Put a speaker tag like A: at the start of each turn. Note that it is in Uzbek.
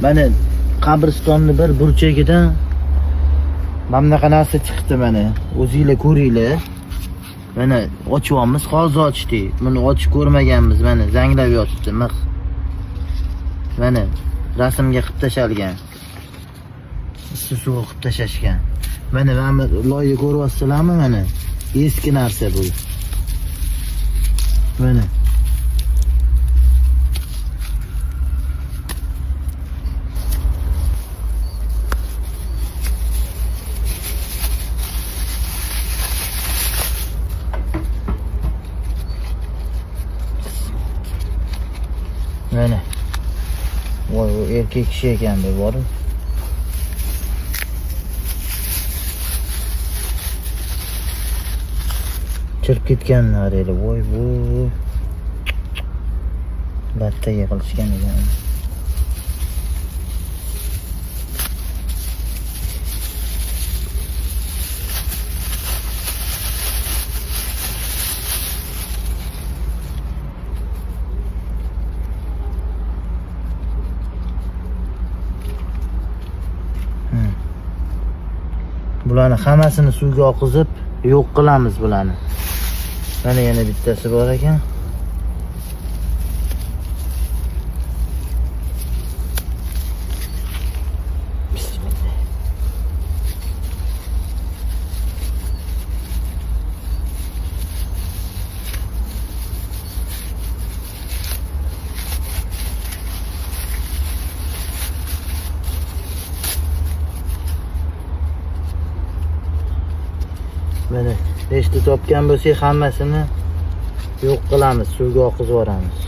A: Mana qabristonni bir burchagidan mana bunaqa narsa chiqdi mana. O'zingizlar ko'ringlar. Mana ochyapmiz, hozir ochdik. Buni ochib ko'rmaganmiz. Mana zanglab yotibdi, mix. Mana rasmga qilib tashalgan. Suv qilib tashashgan. Mana loyiha ko'ryapsizlarmi mana? Eski narsa bu. Mana. Mana. Voy, u erkak kishi ekan deb borib. Chirib ketganlar edi. Voy bu. Batta yig'ilishgan ekan. Bularni hammasini suvga oqizib yo'q qilamiz bularni. Mana yana bittasi bor ekan. Bismillah. Mana nechta topgan bo'lsak hammasini yo'q qilamiz, suvga oqizib yuboramiz.